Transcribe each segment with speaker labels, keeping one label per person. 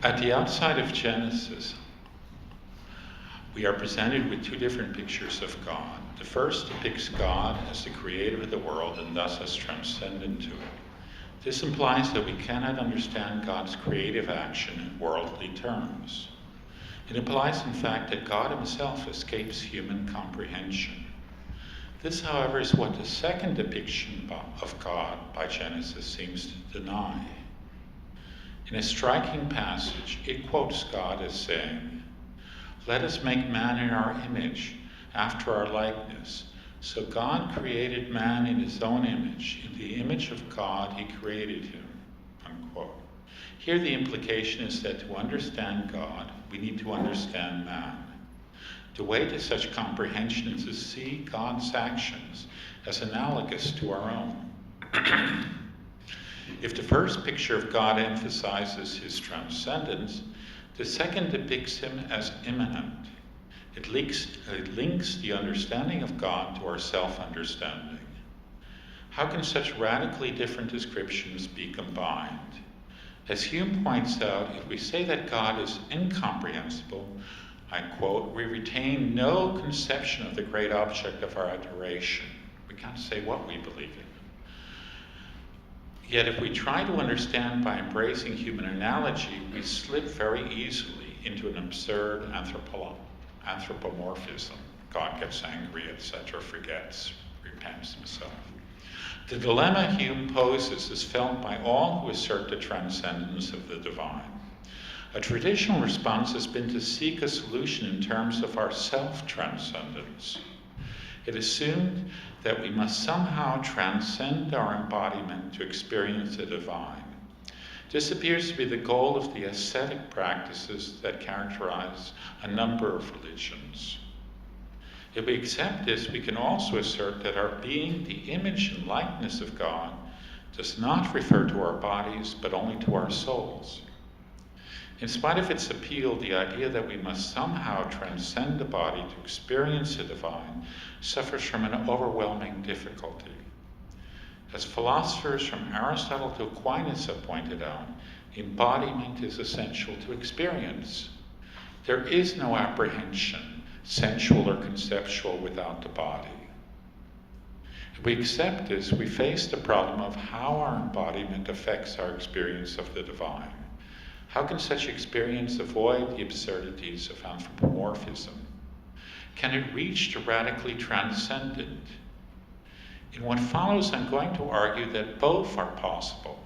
Speaker 1: At the outside of Genesis, we are presented with two different pictures of God. The first depicts God as the creator of the world and thus as transcendent to it. This implies that we cannot understand God's creative action in worldly terms. It implies, in fact, that God himself escapes human comprehension. This, however, is what the second depiction of God by Genesis seems to deny. In a striking passage, it quotes God as saying, "Let us make man in our image, after our likeness." So God created man in his own image. In the image of God, he created him. Unquote. Here the implication is that to understand God, we need to understand man. The way to such comprehension is to see God's actions as analogous to our own. If the first picture of God emphasizes his transcendence, the second depicts him as immanent. It links the understanding of God to our self-understanding. How can such radically different descriptions be combined? As Hume points out, if we say that God is incomprehensible, I quote, we retain no conception of the great object of our adoration. We can't say what we believe in. Yet if we try to understand by embracing human analogy, we slip very easily into an absurd anthropomorphism. God gets angry, etc., forgets, repents himself. The dilemma Hume poses is felt by all who assert the transcendence of the divine. A traditional response has been to seek a solution in terms of our self-transcendence. It assumed that we must somehow transcend our embodiment to experience the divine. This appears to be the goal of the ascetic practices that characterize a number of religions. If we accept this, we can also assert that our being the image and likeness of God does not refer to our bodies, but only to our souls. In spite of its appeal, the idea that we must somehow transcend the body to experience the divine suffers from an overwhelming difficulty. As philosophers from Aristotle to Aquinas have pointed out, embodiment is essential to experience. There is no apprehension, sensual or conceptual, without the body. If we accept this, we face the problem of how our embodiment affects our experience of the divine. How can such experience avoid the absurdities of anthropomorphism? Can it reach the radically transcendent? In what follows, I'm going to argue that both are possible,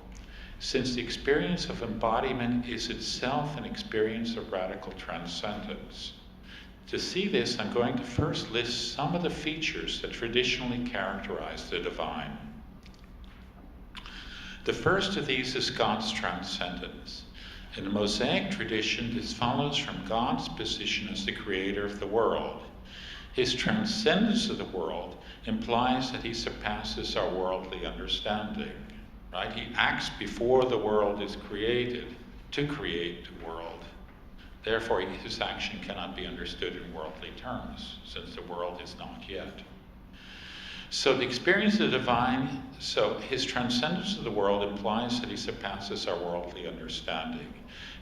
Speaker 1: since the experience of embodiment is itself an experience of radical transcendence. To see this, I'm going to first list some of the features that traditionally characterize the divine. The first of these is God's transcendence. In the Mosaic tradition, this follows from God's position as the creator of the world. His transcendence of the world implies that he surpasses our worldly understanding, right? He acts before the world is created to create the world. Therefore, his action cannot be understood in worldly terms, since the world is not yet. So the experience of the divine, so his transcendence of the world implies that he surpasses our worldly understanding.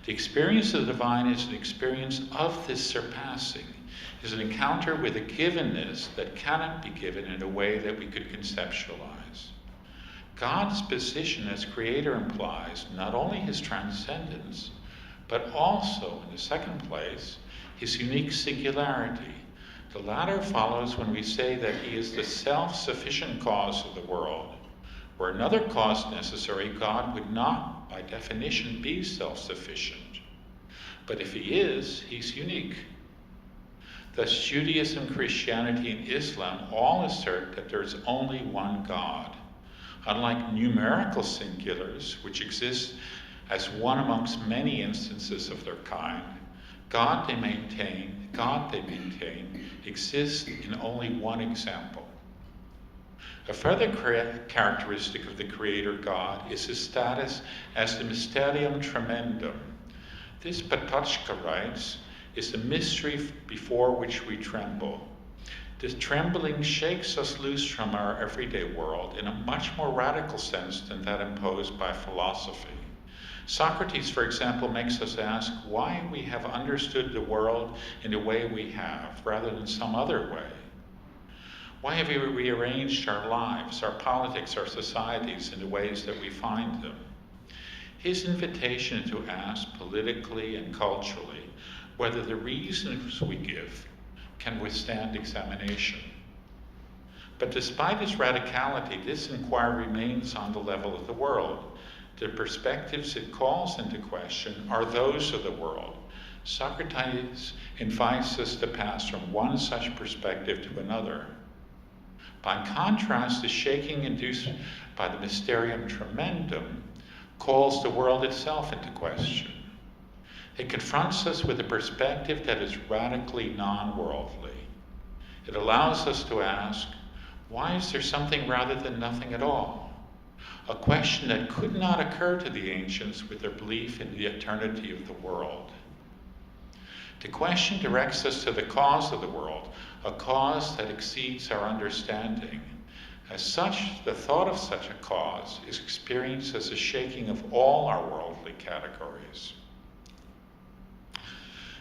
Speaker 1: The experience of the divine is an experience of this surpassing, is an encounter with a givenness that cannot be given in a way that we could conceptualize. God's position as creator implies not only his transcendence, but also, in the second place, his unique singularity. The latter follows when we say that he is the self-sufficient cause of the world. Were another cause necessary, God would not, by definition, be self-sufficient. But if he is, he's unique. Thus, Judaism, Christianity, and Islam all assert that there is only one God. Unlike numerical singulars, which exist as one amongst many instances of their kind, God they maintain exists in only one example. A further characteristic of the Creator God is his status as the mysterium tremendum. This, Patočka writes, is the mystery before which we tremble. This trembling shakes us loose from our everyday world in a much more radical sense than that imposed by philosophy. Socrates, for example, makes us ask why we have understood the world in the way we have, rather than some other way. Why have we rearranged our lives, our politics, our societies in the ways that we find them? His invitation to ask politically and culturally whether the reasons we give can withstand examination. But despite its radicality, this inquiry remains on the level of the world. The perspectives it calls into question are those of the world. Socrates invites us to pass from one such perspective to another. By contrast, the shaking induced by the mysterium tremendum calls the world itself into question. It confronts us with a perspective that is radically non-worldly. It allows us to ask, why is there something rather than nothing at all? A question that could not occur to the ancients with their belief in the eternity of the world. The question directs us to the cause of the world, a cause that exceeds our understanding. As such, the thought of such a cause is experienced as a shaking of all our worldly categories.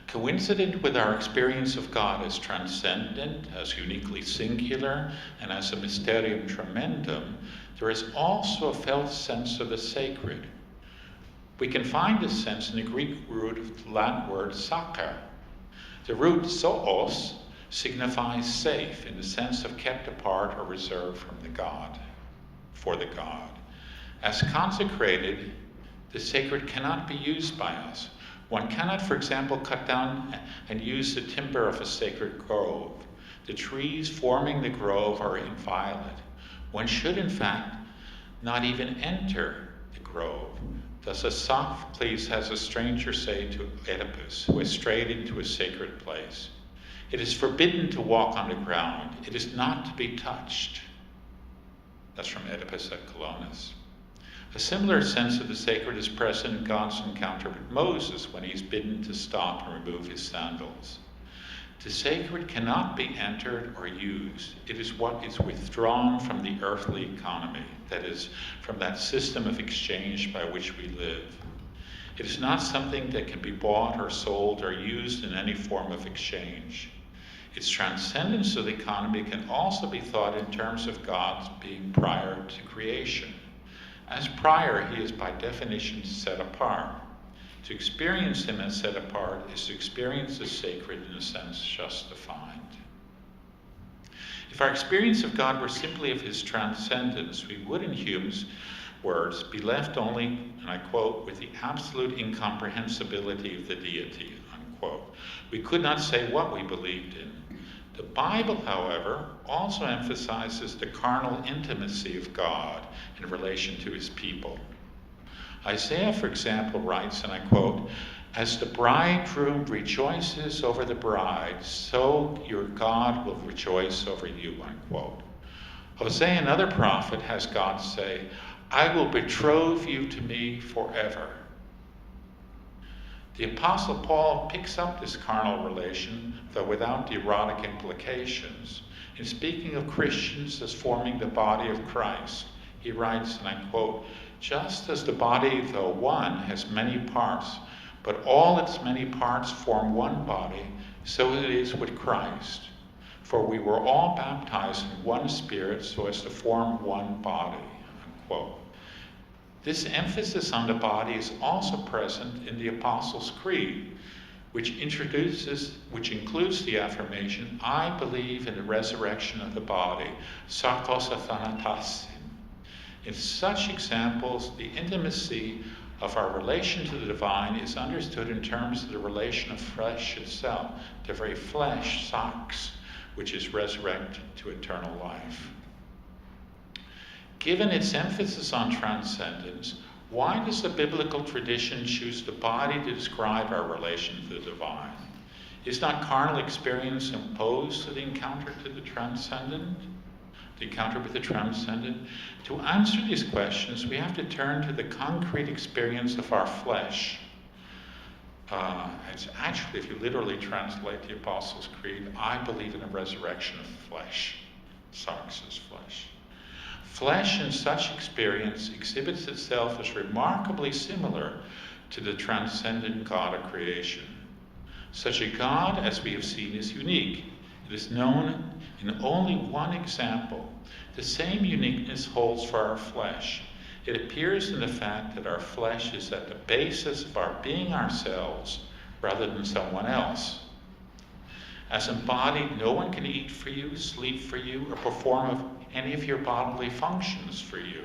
Speaker 1: Coincident with our experience of God as transcendent, as uniquely singular, and as a mysterium tremendum, there is also a felt sense of the sacred. We can find this sense in the Greek root of the Latin word "saka." The root zoos signifies safe in the sense of kept apart or reserved from the God, for the God. As consecrated, the sacred cannot be used by us. One cannot, for example, cut down and use the timber of a sacred grove. The trees forming the grove are inviolate. One should, in fact, not even enter the grove. Thus, as Sophocles has a stranger say to Oedipus, who has strayed into a sacred place, "It is forbidden to walk on the ground. It is not to be touched." That's from Oedipus at Colonus. A similar sense of the sacred is present in God's encounter with Moses when he's bidden to stop and remove his sandals. The sacred cannot be entered or used. It is what is withdrawn from the earthly economy, that is, from that system of exchange by which we live. It is not something that can be bought or sold or used in any form of exchange. Its transcendence of the economy can also be thought in terms of God's being prior to creation. As prior, he is by definition set apart. To experience him as set apart is to experience the sacred in a sense just defined. If our experience of God were simply of his transcendence, we would, in Hume's words, be left only, and I quote, with the absolute incomprehensibility of the deity, unquote. We could not say what we believed in. The Bible, however, also emphasizes the carnal intimacy of God in relation to his people. Isaiah, for example, writes, and I quote, "As the bridegroom rejoices over the bride, so your God will rejoice over you," unquote. Hosea, another prophet, has God say, "I will betroth you to me forever." The Apostle Paul picks up this carnal relation, though without the erotic implications, in speaking of Christians as forming the body of Christ. He writes, and I quote, "Just as the body, though one, has many parts, but all its many parts form one body, so it is with Christ. For we were all baptized in one Spirit so as to form one body," unquote. This emphasis on the body is also present in the Apostles' Creed, which includes the affirmation, "I believe in the resurrection of the body, sarkos athanatas." In such examples, the intimacy of our relation to the divine is understood in terms of the relation of flesh itself, the very flesh, sarx, which is resurrected to eternal life. Given its emphasis on transcendence, why does the biblical tradition choose the body to describe our relation to the divine? Is not carnal experience imposed to the encounter to the transcendent? The encounter with the transcendent? To answer these questions, we have to turn to the concrete experience of our flesh. It's actually, if you literally translate the Apostles' Creed, "I believe in a resurrection of flesh," sarx is flesh. Flesh in such experience exhibits itself as remarkably similar to the transcendent God of creation. Such a God, as we have seen, is unique. It is known in only one example. The same uniqueness holds for our flesh. It appears in the fact that our flesh is at the basis of our being ourselves rather than someone else. As embodied, no one can eat for you, sleep for you, or perform any of your bodily functions for you.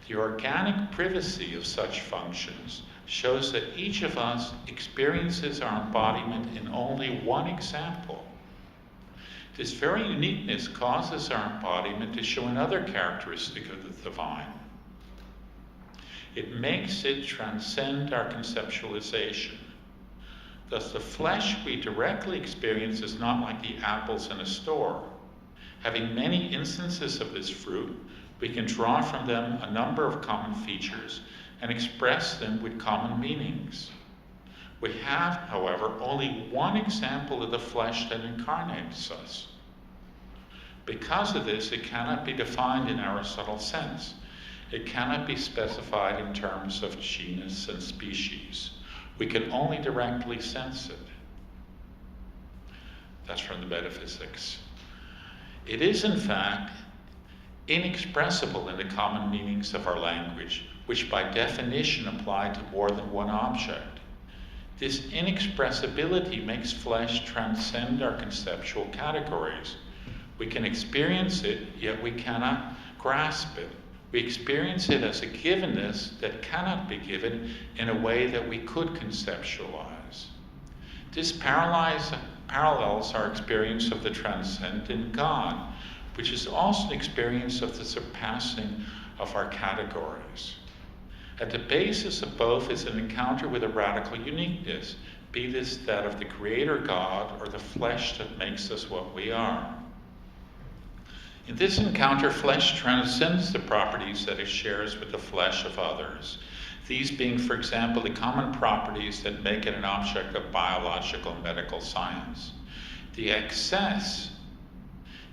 Speaker 1: The organic privacy of such functions shows that each of us experiences our embodiment in only one example. This very uniqueness causes our embodiment to show another characteristic of the divine. It makes it transcend our conceptualization. Thus, the flesh we directly experience is not like the apples in a store. Having many instances of this fruit, we can draw from them a number of common features and express them with common meanings. We have, however, only one example of the flesh that incarnates us. Because of this, it cannot be defined in Aristotle's sense. It cannot be specified in terms of genus and species. We can only directly sense it. That's from the metaphysics. It is, in fact, inexpressible in the common meanings of our language, which by definition apply to more than one object. This inexpressibility makes flesh transcend our conceptual categories. We can experience it, yet we cannot grasp it. We experience it as a givenness that cannot be given in a way that we could conceptualize. This parallels our experience of the transcendent God, which is also an experience of the surpassing of our categories. At the basis of both is an encounter with a radical uniqueness, be this that of the Creator God or the flesh that makes us what we are. In this encounter, flesh transcends the properties that it shares with the flesh of others. These being, for example, the common properties that make it an object of biological and medical science. The excess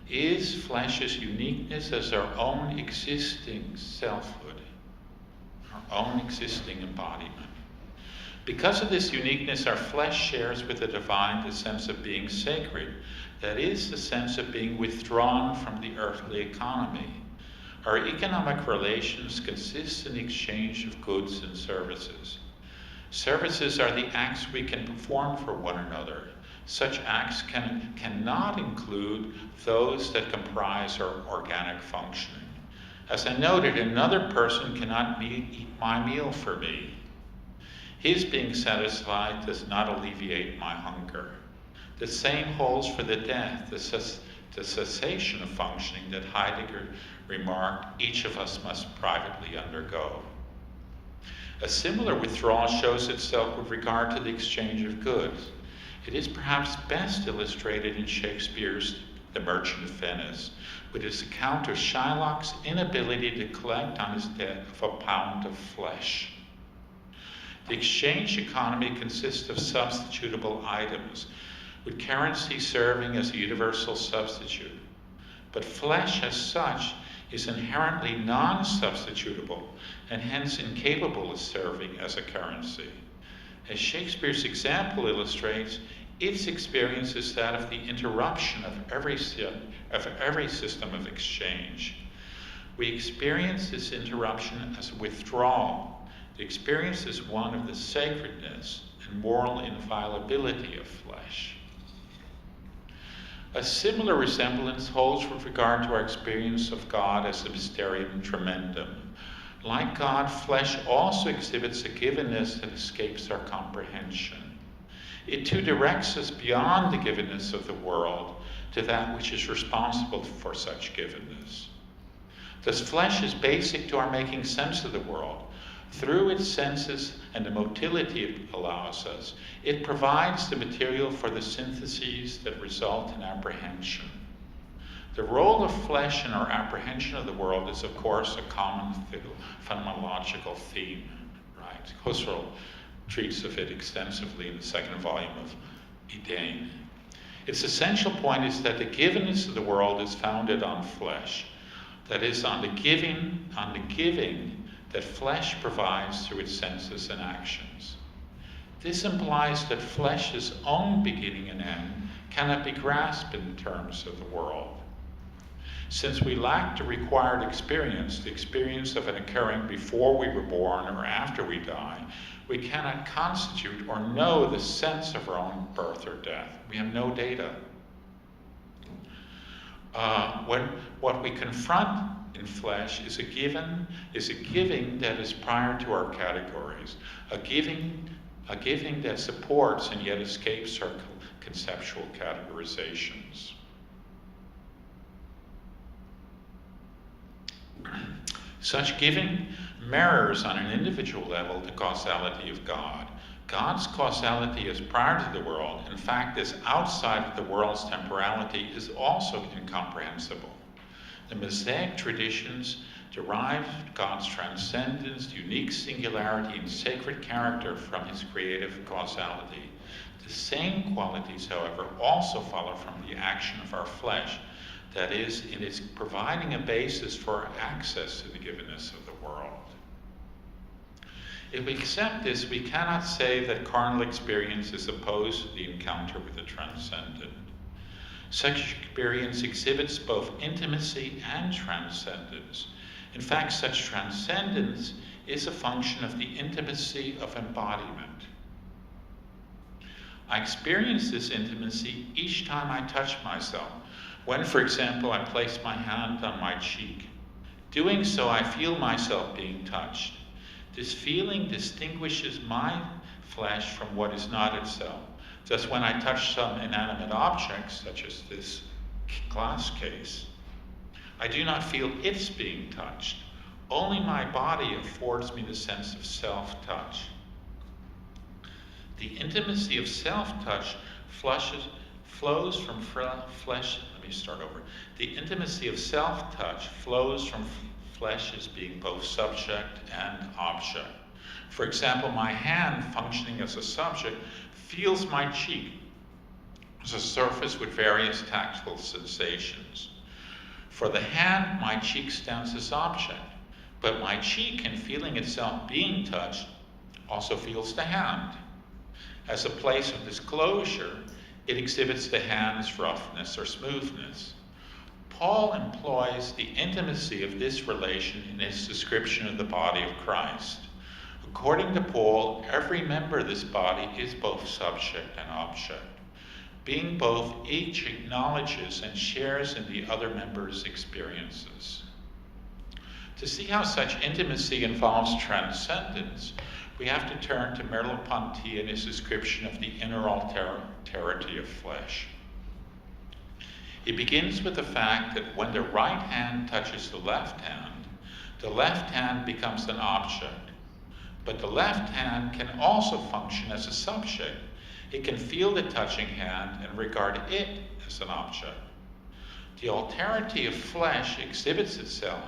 Speaker 1: is flesh's uniqueness as our own existing selfhood, our own existing embodiment. Because of this uniqueness, our flesh shares with the divine the sense of being sacred, that is, the sense of being withdrawn from the earthly economy. Our economic relations consist in the exchange of goods and services. Services are the acts we can perform for one another. Such acts cannot include those that comprise our organic functioning. As I noted, another person cannot eat my meal for me. His being satisfied does not alleviate my hunger. The same holds for the death, the cessation of functioning that Heidegger remarked each of us must privately undergo. A similar withdrawal shows itself with regard to the exchange of goods. It is perhaps best illustrated in Shakespeare's The Merchant of Venice, with his account of Shylock's inability to collect on his debt of a pound of flesh. The exchange economy consists of substitutable items, with currency serving as a universal substitute. But flesh as such is inherently non-substitutable and hence incapable of serving as a currency. As Shakespeare's example illustrates, its experience is that of the interruption of every system of exchange. We experience this interruption as a withdrawal. The experience is one of the sacredness and moral inviolability of flesh. A similar resemblance holds with regard to our experience of God as a mysterium tremendum. Like God, flesh also exhibits a givenness that escapes our comprehension. It too directs us beyond the givenness of the world to that which is responsible for such givenness. Thus, flesh is basic to our making sense of the world. Through its senses and the motility it allows us, it provides the material for the syntheses that result in apprehension. The role of flesh in our apprehension of the world is, of course, a common phenomenological theme, right? Husserl treats of it extensively in the second volume of Ideen. Its essential point is that the givenness of the world is founded on flesh. That is, on the giving that flesh provides through its senses and actions. This implies that flesh's own beginning and end cannot be grasped in terms of the world. Since we lack the required experience, the experience of an occurring before we were born or after we die, we cannot constitute or know the sense of our own birth or death. We have no data. What we confront in flesh is a giving that is prior to our categories, a giving that supports and yet escapes our conceptual categorizations. Such giving mirrors on an individual level the causality of God. God's causality is prior to the world, in fact, is outside of the world's temporality, is also incomprehensible. The Mosaic traditions derive God's transcendence, unique singularity, and sacred character from his creative causality. The same qualities, however, also follow from the action of our flesh, that is, it is providing a basis for access to the givenness of the world. If we accept this, we cannot say that carnal experience is opposed to the encounter with the transcendent. Such experience exhibits both intimacy and transcendence. In fact, such transcendence is a function of the intimacy of embodiment. I experience this intimacy each time I touch myself. When, for example, I place my hand on my cheek. Doing so, I feel myself being touched. This feeling distinguishes my flesh from what is not itself. Thus, when I touch some inanimate object, such as this glass case, I do not feel its being touched. Only my body affords me the sense of self-touch. The intimacy of self-touch flows from flesh. Let me start over. The intimacy of self-touch flows from flesh as being both subject and object. For example, my hand, functioning as a subject, feels my cheek as a surface with various tactile sensations. For the hand, my cheek stands as object, but my cheek, in feeling itself being touched, also feels the hand. As a place of disclosure, it exhibits the hand's roughness or smoothness. Paul employs the intimacy of this relation in his description of the body of Christ. According to Paul, every member of this body is both subject and object. Being both, each acknowledges and shares in the other member's experiences. To see how such intimacy involves transcendence, we have to turn to Merleau-Ponty and his description of the inner alterity of flesh. He begins with the fact that when the right hand touches the left hand becomes an object. But the left hand can also function as a subject. It can feel the touching hand and regard it as an object. The alterity of flesh exhibits itself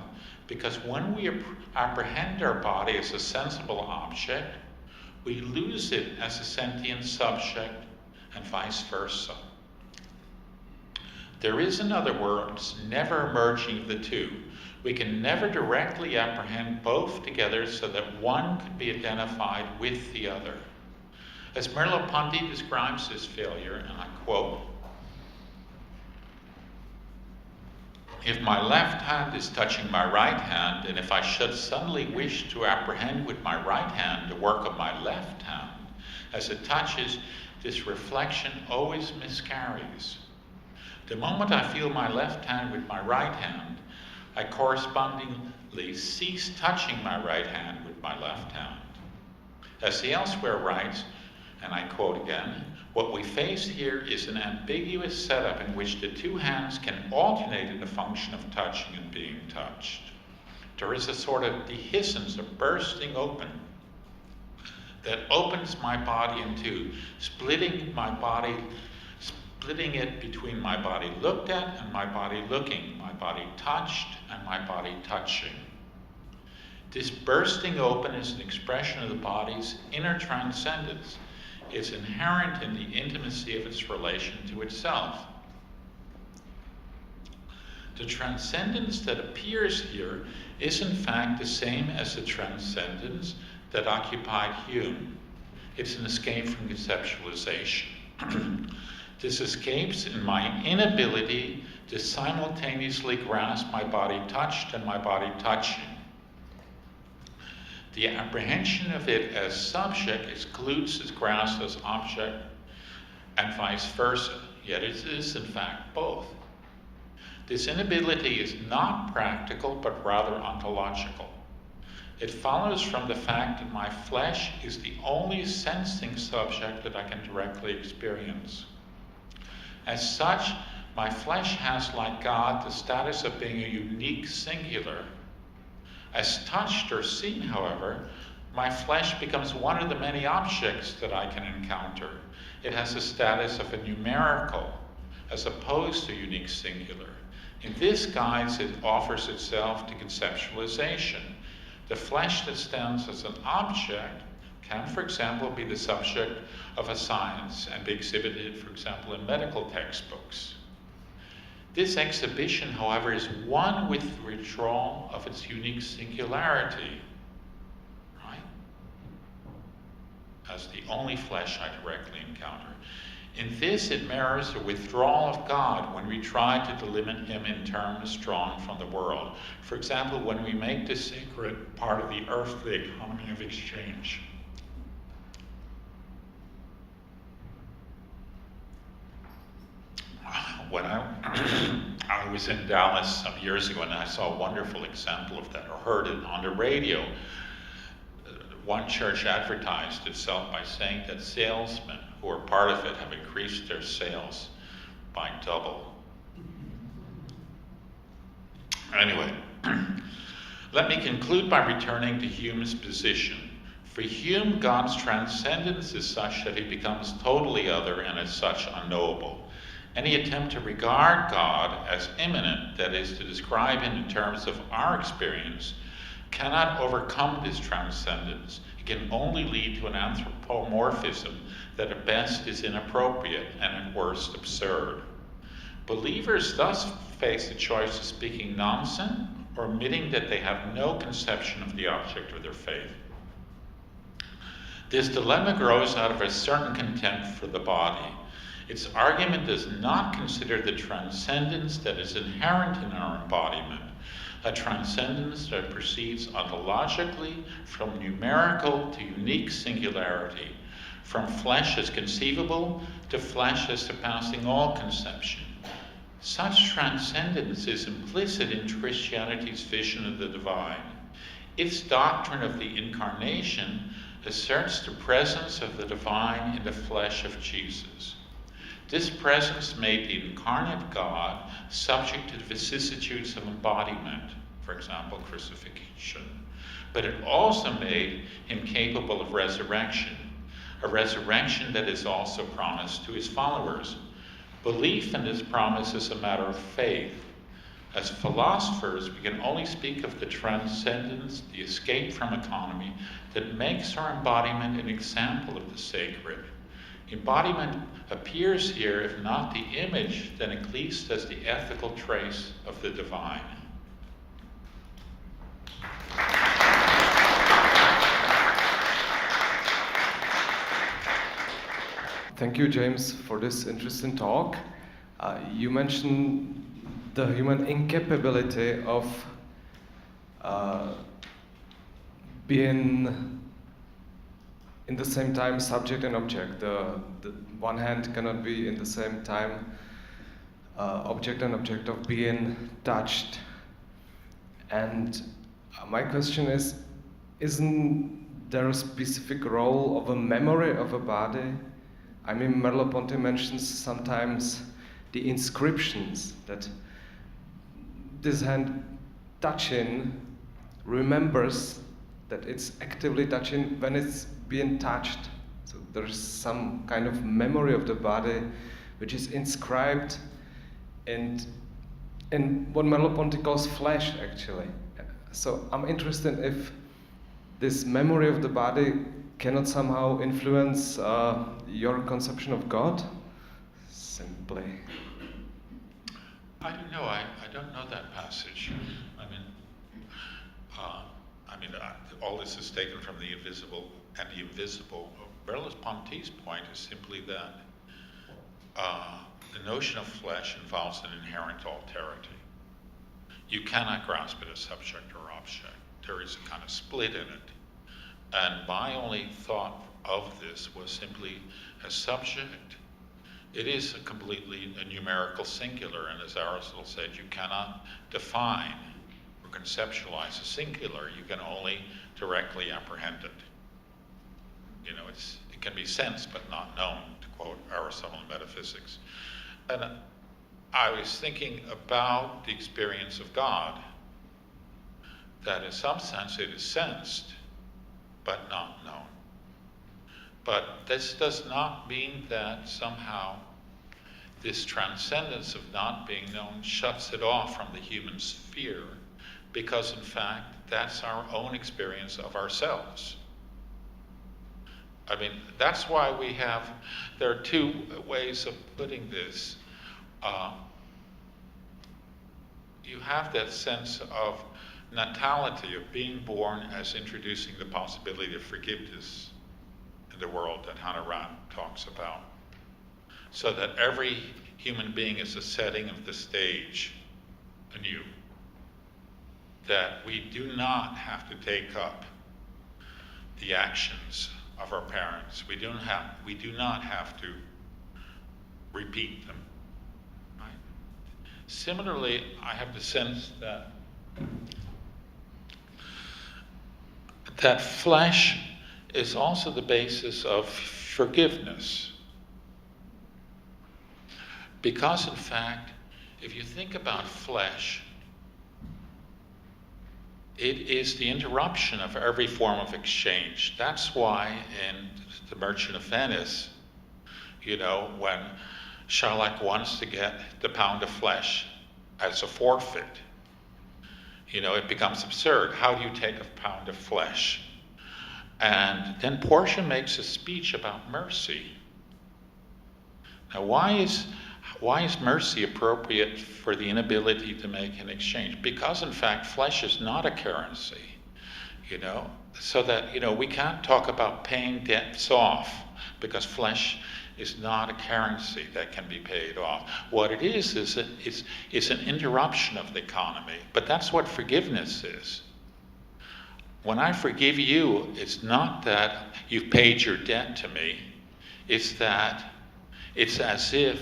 Speaker 1: because when we apprehend our body as a sensible object, we lose it as a sentient subject, and vice versa. There is, in other words, never merging of the two. We can never directly apprehend both together so that one could be identified with the other. As Merleau-Ponty describes this failure, and I quote, "If my left hand is touching my right hand, and if I should suddenly wish to apprehend with my right hand the work of my left hand, as it touches, this reflection always miscarries. The moment I feel my left hand with my right hand, I correspondingly cease touching my right hand with my left hand." As he elsewhere writes, and I quote again, "What we face here is an ambiguous setup in which the two hands can alternate in the function of touching and being touched. There is a sort of dehiscence, a bursting open, that opens my body in two, splitting it between my body looked at and my body looking, my body touched and my body touching. This bursting open is an expression of the body's inner transcendence. It's inherent in the intimacy of its relation to itself. The transcendence that appears here is in fact the same as the transcendence that occupied Hume. It's an escape from conceptualization. This escapes in my inability to simultaneously grasp my body touched and my body touching. The apprehension of it as subject excludes its grasp as object, and vice versa, yet it is in fact both. This inability is not practical, but rather ontological. It follows from the fact that my flesh is the only sensing subject that I can directly experience. As such, my flesh has, like God, the status of being a unique singular. As touched or seen, however, my flesh becomes one of the many objects that I can encounter. It has the status of a numerical, as opposed to unique singular. In this guise, it offers itself to conceptualization. The flesh that stands as an object can, for example, be the subject of a science and be exhibited, for example, in medical textbooks. This exhibition, however, is one with the withdrawal of its unique singularity, right? As the only flesh I directly encounter. In this, it mirrors the withdrawal of God when we try to delimit him in terms drawn from the world. For example, when we make the sacred part of the earthly economy of exchange. When I was in Dallas some years ago, and I saw a wonderful example of that, or heard it on the radio. One church advertised itself by saying that salesmen who are part of it have increased their sales by double. Anyway, let me conclude by returning to Hume's position. For Hume, God's transcendence is such that he becomes totally other and as such unknowable. Any attempt to regard God as immanent, that is, to describe him in terms of our experience, cannot overcome this transcendence. It can only lead to an anthropomorphism that at best is inappropriate and at worst absurd. Believers thus face the choice of speaking nonsense or admitting that they have no conception of the object of their faith. This dilemma grows out of a certain contempt for the body. Its argument does not consider the transcendence that is inherent in our embodiment, a transcendence that proceeds ontologically from numerical to unique singularity, from flesh as conceivable to flesh as surpassing all conception. Such transcendence is implicit in Christianity's vision of the divine. Its doctrine of the incarnation asserts the presence of the divine in the flesh of Jesus. This presence made the incarnate God subject to the vicissitudes of embodiment, for example, crucifixion, but it also made him capable of resurrection, a resurrection that is also promised to his followers. Belief in this promise is a matter of faith. As philosophers, we can only speak of the transcendence, the escape from economy, that makes our embodiment an example of the sacred. Embodiment appears here, if not the image, then at least as the ethical trace of the divine.
Speaker 2: Thank you, James, for this interesting talk. You mentioned the human incapability of being in the same time subject and object. The one hand cannot be in the same time object and object of being touched. And my question is, isn't there a specific role of a memory of a body? I mean, Merleau-Ponty mentions sometimes the inscriptions that this hand touching remembers that it's actively touching when it's being touched. So there's some kind of memory of the body which is inscribed in what Merleau-Ponty calls flesh, actually. So I'm interested if this memory of the body cannot somehow influence your conception of God? Simply.
Speaker 1: I don't know. I don't know that passage. All this is taken from the invisible, and the invisible. Merleau-Ponty's point is simply that the notion of flesh involves an inherent alterity. You cannot grasp it as subject or object. There is a kind of split in it. And my only thought of this was simply as subject. It is a numerical singular, and as Aristotle said, you cannot define or conceptualize a singular. You can only directly apprehend it. It can be sensed but not known, to quote Aristotle in Metaphysics. And I was thinking about the experience of God, that in some sense it is sensed but not known. But this does not mean that somehow this transcendence of not being known shuts it off from the human sphere, because in fact that's our own experience of ourselves. That's why there are two ways of putting this. You have that sense of natality, of being born, as introducing the possibility of forgiveness in the world that Hannah Arendt talks about. So that every human being is a setting of the stage anew. That we do not have to take up the actions of our parents. We do not have to repeat them. Right? Similarly, I have the sense that flesh is also the basis of forgiveness. Because in fact, if you think about flesh, it is the interruption of every form of exchange. That's why in The Merchant of Venice, when Shylock wants to get the pound of flesh as a forfeit, it becomes absurd. How do you take a pound of flesh? And then Portia makes a speech about mercy. Now, why is mercy appropriate for the inability to make an exchange? Because in fact, flesh is not a currency, so that, we can't talk about paying debts off, because flesh is not a currency that can be paid off. What it is an interruption of the economy, but that's what forgiveness is. When I forgive you, it's not that you've paid your debt to me, it's that it's as if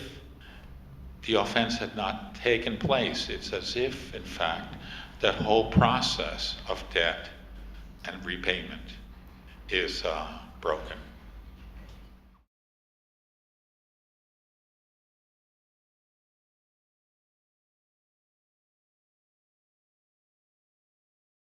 Speaker 1: the offense had not taken place. It's as if, in fact, that whole process of debt and repayment is broken.